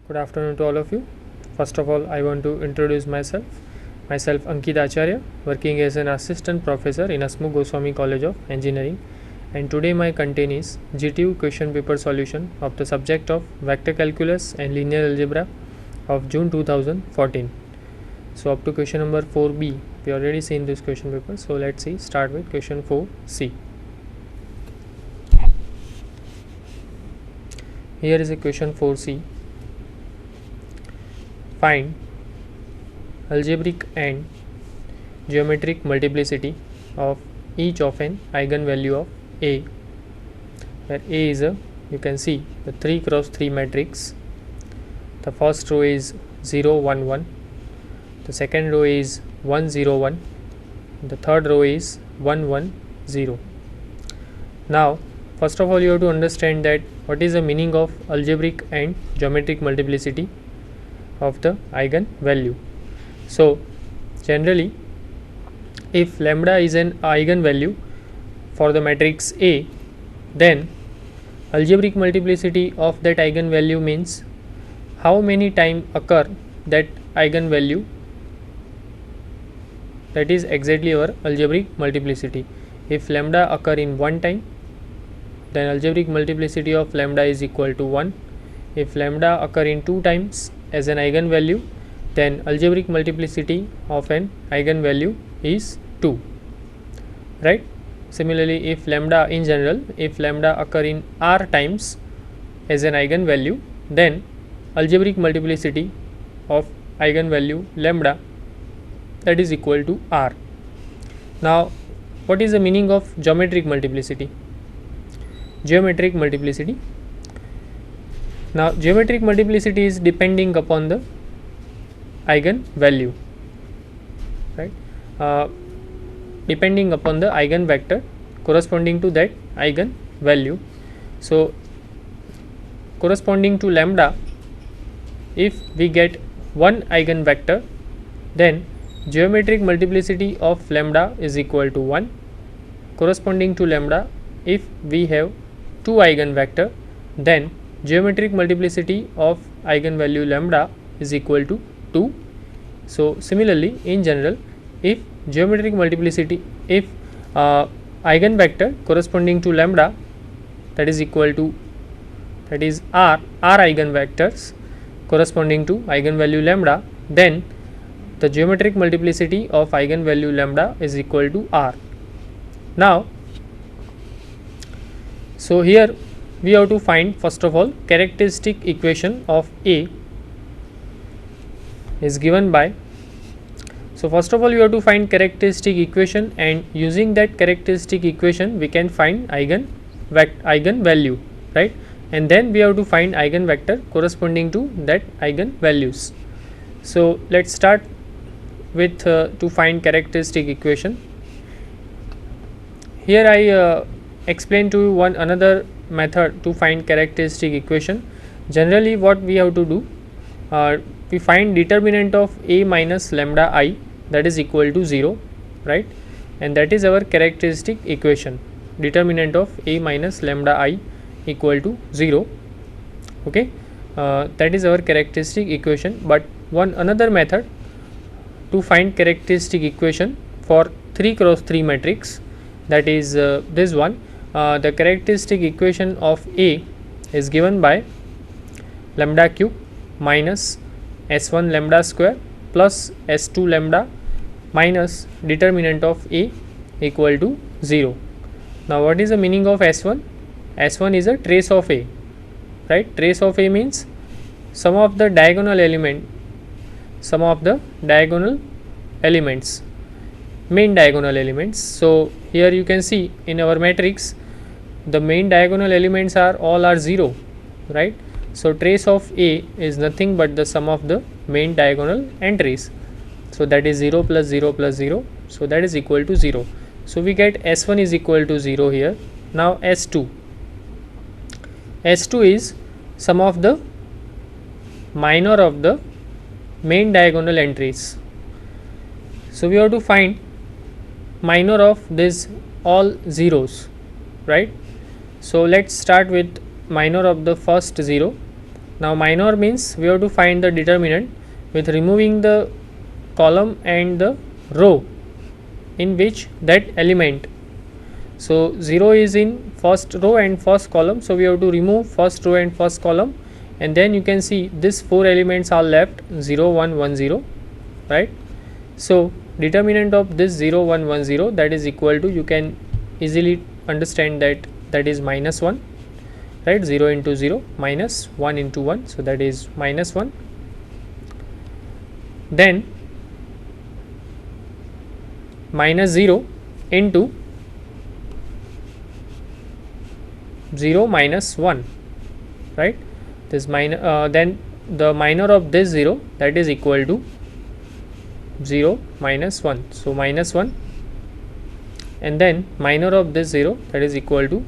Good afternoon to all of you. First of all, I want to introduce myself. Myself Ankit Acharya, working as an assistant professor in Hasmukh Goswami College of Engineering, and today my content is GTU question paper solution of the subject of vector calculus and linear algebra of June 2014. So up to question number 4b, we already seen this question paper. So let's see. Start with question 4c. Here is a question 4c. Find algebraic and geometric multiplicity of each of an eigenvalue of A, where A is you can see the 3 cross 3 matrix. The first row is 0 1 1, the second row is 1 0 1, the third row is 1 1 0. Now first of all you have to understand that what is the meaning of algebraic and geometric multiplicity of the eigenvalue. So generally, if lambda is an eigenvalue for the matrix A, then algebraic multiplicity of that eigenvalue means how many times occur that eigenvalue, that is exactly our algebraic multiplicity. If lambda occur in one time, then algebraic multiplicity of lambda is equal to 1. If lambda occur in 2 times as an eigenvalue, then algebraic multiplicity of an eigenvalue is 2, right? Similarly, if lambda in general, if lambda occur in r times as an eigenvalue, then algebraic multiplicity of eigenvalue lambda, that is equal to r. Now what is the meaning of geometric multiplicity? Geometric multiplicity. Now geometric multiplicity is depending upon the eigenvalue, right? Depending upon the eigenvector corresponding to that eigenvalue. So corresponding to lambda, if we get one eigenvector, then geometric multiplicity of lambda is equal to 1. Corresponding to lambda, if we have 2 eigenvector, then geometric multiplicity of eigenvalue lambda is equal to 2. So similarly, in general, if geometric multiplicity, if eigenvector corresponding to lambda, that is equal to, that is r eigenvectors corresponding to eigenvalue lambda, then the geometric multiplicity of eigenvalue lambda is equal to r. Now so here we have to find first of all characteristic equation of A is given by. So first of all you have to find characteristic equation, and using that characteristic equation we can find eigenvalue, right? And then we have to find eigenvector corresponding to that eigenvalues. So let's start with to find characteristic equation. Here I explain to you one another method to find characteristic equation. Generally what we have to do, we find determinant of A minus lambda I, that is equal to 0, right? And that is our characteristic equation, determinant of A minus lambda I equal to 0, okay? That is our characteristic equation. But one another method to find characteristic equation for 3 cross 3 matrix, that is this one. The characteristic equation of A is given by lambda cube minus s1 lambda square plus s2 lambda minus determinant of A equal to 0. Now what is the meaning of s1? S1 is a trace of A, right? Trace of A means sum of the diagonal element, sum of the diagonal elements, main diagonal elements. So here you can see in our matrix the main diagonal elements are all 0, right? So trace of A is nothing but the sum of the main diagonal entries. So that is 0 plus 0 plus 0, so that is equal to 0. So we get S1 is equal to 0 here. Now S2 is sum of the minor of the main diagonal entries. So we have to find minor of this all zeros, right? So let's start with minor of the first 0, Now minor means we have to find the determinant with removing the column and the row in which that element. So 0 is in first row and first column, so we have to remove first row and first column, and then you can see these 4 elements are left 0 1 1 0, right. So determinant of this 0 1 1 0, that is equal to, you can easily understand that is minus 1, right. 0 into 0 minus 1 into 1, so that is minus 1. Then minus 0 into 0 minus 1, right. This minor, then the minor of this 0, that is equal to 0 minus 1, so minus 1, and then minor of this 0, that is equal to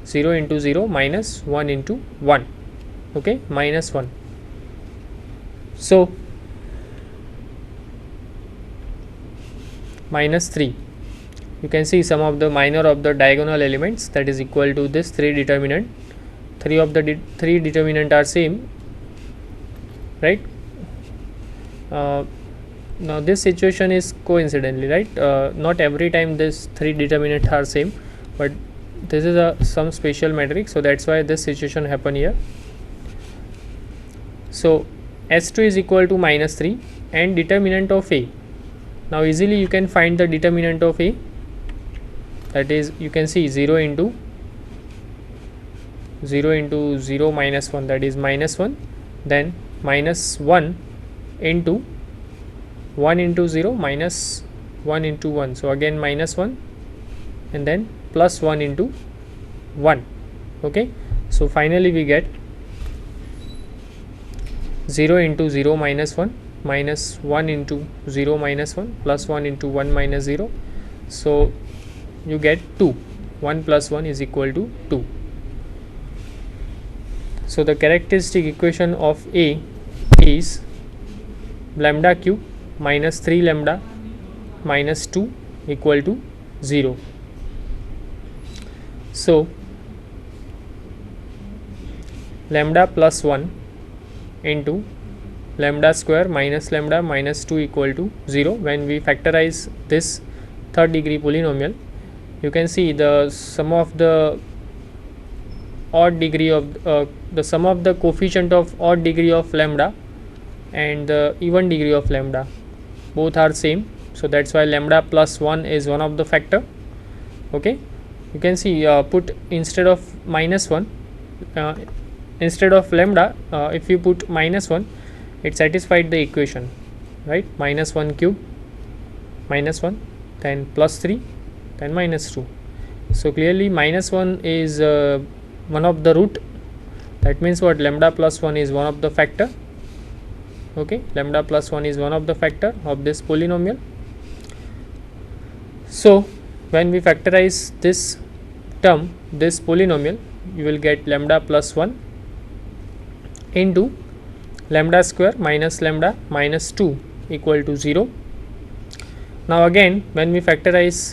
0 into 0 minus 1 into 1, okay, minus 1. So minus 3, you can see some of the minor of the diagonal elements, that is equal to this 3 determinant. 3 of the 3 determinant are same, right. Now this situation is coincidentally, right. Not every time this 3 determinant are same, but this is some special matrix, so that's why this situation happen here. So S2 is equal to minus 3 and determinant of A. Now easily you can find the determinant of A, that is, you can see 0 into 0 minus 1, that is minus 1, then minus 1 into 1 into 0 minus 1 into 1, so again minus 1, and then plus 1 into 1, okay. So finally we get 0 into 0 minus 1 minus 1 into 0 minus 1 plus 1 into 1 minus 0, so you get 2. 1 plus 1 is equal to 2. So the characteristic equation of A is lambda cube minus 3 lambda minus 2 equal to 0. So lambda plus 1 into lambda square minus lambda minus 2 equal to 0. When we factorize this third degree polynomial, you can see the sum of the odd degree of the sum of the coefficient of odd degree of lambda and the even degree of lambda, both are same, so that's why lambda plus 1 is one of the factor, okay. You can see put instead of minus 1, instead of lambda, if you put minus 1, it satisfied the equation, right. Minus 1 cube minus 1, then plus 3, then minus 2. So clearly minus 1 is one of the root, that means what, lambda plus 1 is one of the factor, okay. Lambda plus 1 is one of the factor of this polynomial. So when we factorize this term, this polynomial, you will get lambda plus 1 into lambda square minus lambda minus 2 equal to 0. Now again when we factorize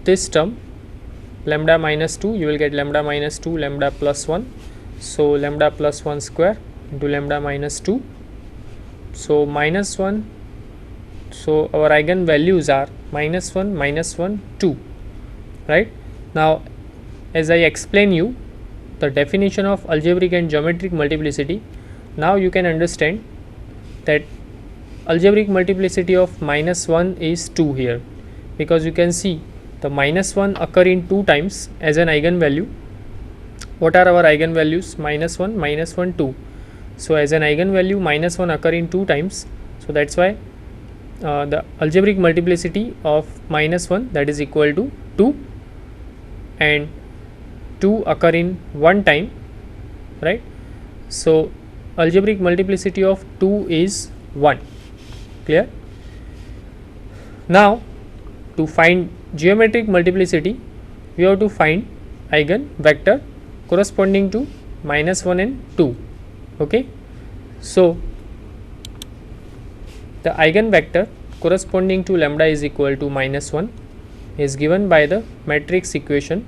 this term, lambda minus 2, you will get lambda minus 2 lambda plus 1, so lambda plus 1 square into lambda minus 2, so minus 1, so our eigen values are minus 1 2, right. Now as I explain you the definition of algebraic and geometric multiplicity, now you can understand that algebraic multiplicity of minus 1 is 2 here, because you can see the minus 1 occur in 2 times as an eigenvalue. What are our eigenvalues? Minus 1, 2. So as an eigenvalue minus 1 occur in 2 times, so that's why the algebraic multiplicity of minus 1, that is equal to 2, and 2 occur in 1 time, right. So algebraic multiplicity of 2 is 1, clear. Now to find geometric multiplicity, we have to find eigen vector corresponding to minus 1 and 2, okay. So the eigen vector corresponding to lambda is equal to minus 1 is given by the matrix equation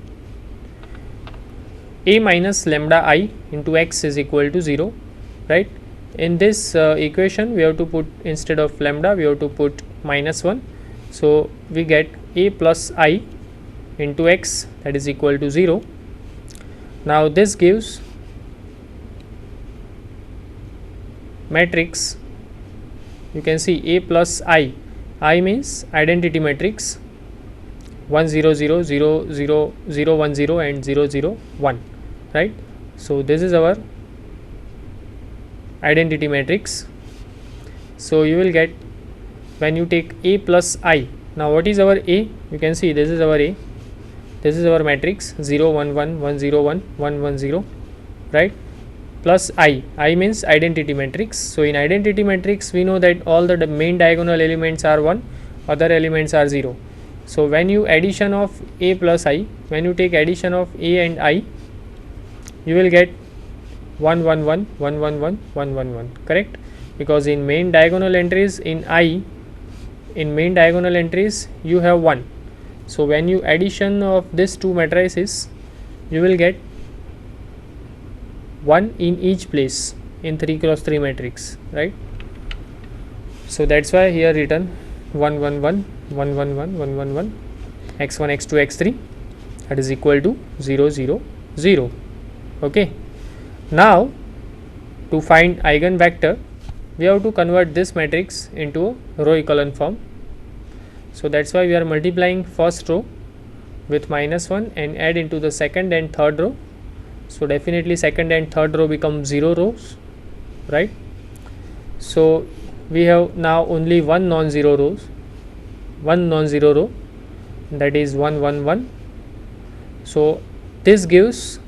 A minus lambda I into x is equal to 0, right? In this equation we have to put, instead of lambda we have to put minus 1. So we get A plus I into x, that is equal to 0. Now this gives matrix, you can see A plus I means identity matrix 1 0 0 0 0 0 1 0 and 0 0 1, right? So this is our identity matrix. So you will get, when you take A plus I, now what is our A? You can see this is our A, this is our matrix 0 1 1 1 0 1 1 1 0, right? Plus I means identity matrix. So in identity matrix we know that all the main diagonal elements are 1, other elements are 0. So when you addition of A plus I, when you take addition of A and I, you will get 1 1 1 1 1 1 1 1 1, correct? Because in main diagonal entries, in main diagonal entries you have 1. So when you addition of these two matrices, you will get 1 in each place in 3 cross 3 matrix, right? So that's why here written 1 1 1 1 1 1 1 1 1 x1 x2 x3, that is equal to 0 0 0. Okay, now to find eigenvector we have to convert this matrix into a row echelon form. So that's why we are multiplying first row with minus 1 and add into the second and third row. So definitely second and third row become 0 rows, right? So we have now only one non-zero row, that is 1 1 1. So this gives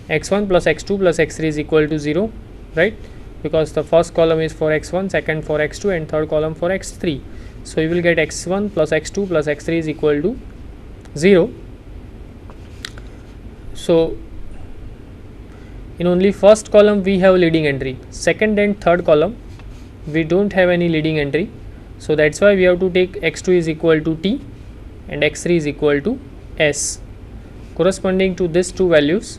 x1 plus x2 plus x3 is equal to 0, right? Because the first column is for x1, second for x2 and third column for x3. So you will get x1 plus x2 plus x3 is equal to 0. So in only first column we have leading entry, second and third column we don't have any leading entry. So that's why we have to take x2 is equal to t and x3 is equal to s. Corresponding to these two values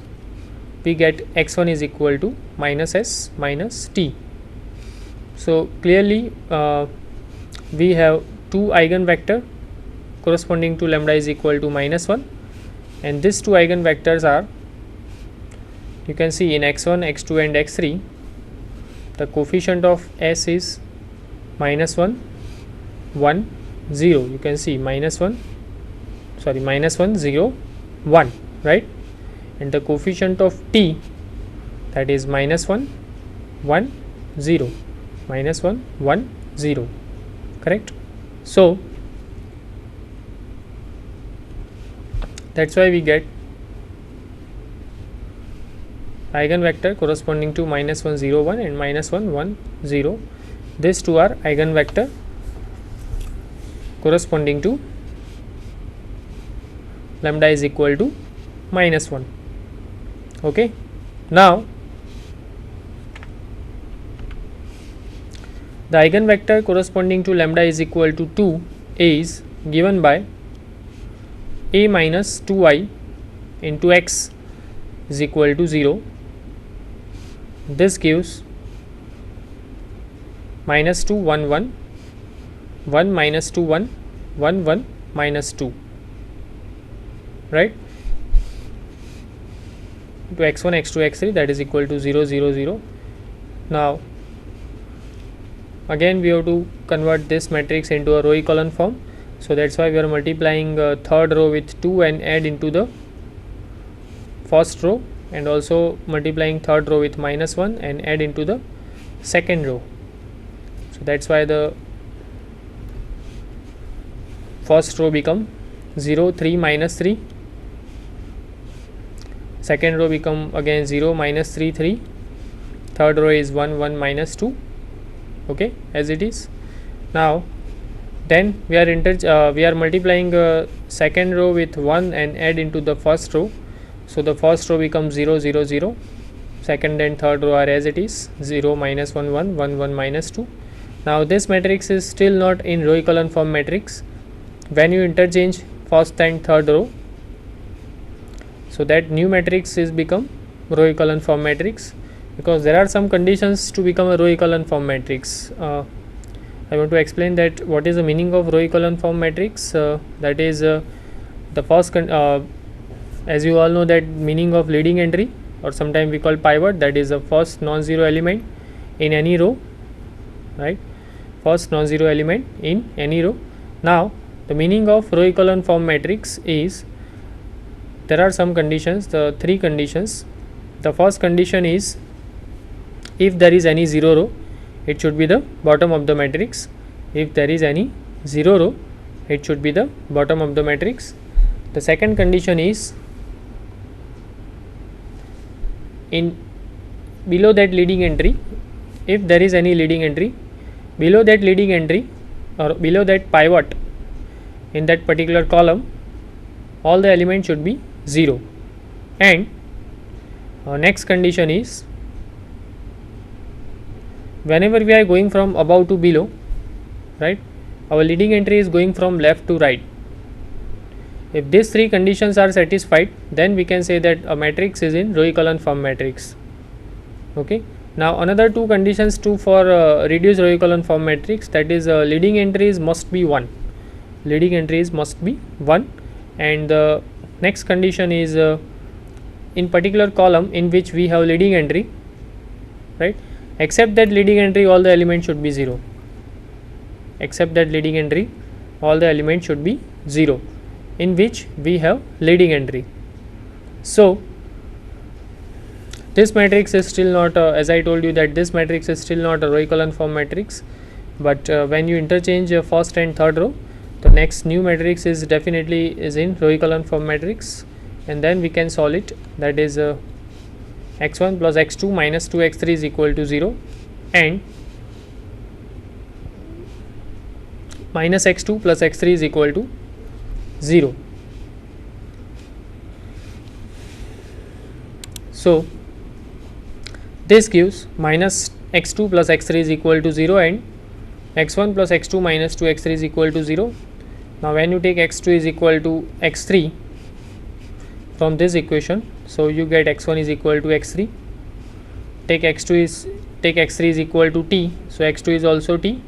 we get x1 is equal to minus s minus t. So clearly we have two eigenvector corresponding to lambda is equal to minus 1, and these two eigenvectors are, you can see in x1 x2 and x3 the coefficient of s is minus 1 1 0, you can see minus 1 0 1, right? And the coefficient of t, that is minus 1 1 0 minus 1 1 0, correct? So that's why we get eigenvector corresponding to minus 1 0 1 and minus 1 1 0. These two are eigenvector corresponding to lambda is equal to minus 1. Okay, now the eigenvector corresponding to lambda is equal to 2 is given by a minus 2i into x is equal to 0. This gives minus 2 1 1 1 minus 2 1 1 1 minus 2, right, to x1 x2 x3, that is equal to 0 0 0. Now again we have to convert this matrix into a row echelon form. So that's why we are multiplying third row with 2 and add into the first row, and also multiplying third row with minus 1 and add into the second row. So that's why the first row become 0 3 minus 3, second row become again 0 minus 3 3, third row is 1 1 minus 2, okay, as it is. Now then we are multiplying second row with 1 and add into the first row. So the first row becomes 0 0 0, second and third row are as it is, 0 minus 1 1 1 1 minus 2. Now this matrix is still not in row echelon form matrix. When you interchange first and third row, so that new matrix is become row echelon form matrix, because there are some conditions to become a row echelon form matrix. I want to explain that what is the meaning of row echelon form matrix. That is the first as you all know that meaning of leading entry, or sometimes we call pivot, that is the first non-zero element in any row, right? First non-zero element in any row. Now the meaning of row echelon form matrix is, there are some conditions, the three conditions. The first condition is, if there is any zero row, it should be the bottom of the matrix. If there is any zero row, it should be the bottom of the matrix. The second condition is, in below that leading entry, if there is any leading entry, below that leading entry or below that pivot in that particular column, all the elements should be 0. And next condition is, whenever we are going from above to below, right, our leading entry is going from left to right. If these three conditions are satisfied, then we can say that a matrix is in row echelon form matrix. Okay. Now another two conditions too for reduced row echelon form matrix, that is leading entries must be 1. Leading entries must be 1, and the next condition is in particular column in which we have leading entry, right, except that leading entry all the elements should be 0. Except that leading entry all the elements should be 0 in which we have leading entry. So this matrix is still not as I told you that this matrix is still not a row echelon form matrix, but when you interchange first and third row, the next new matrix is definitely is in row echelon form matrix, and then we can solve it. That is x1 plus x2 minus 2x3 is equal to 0, and minus x2 plus x3 is equal to 0. So this gives minus x2 plus x3 is equal to 0 and x1 plus x2 minus 2x3 is equal to 0. Now when you take x2 is equal to x3 from this equation, so you get x1 is equal to x3. Take x3 is equal to t, so x2 is also t.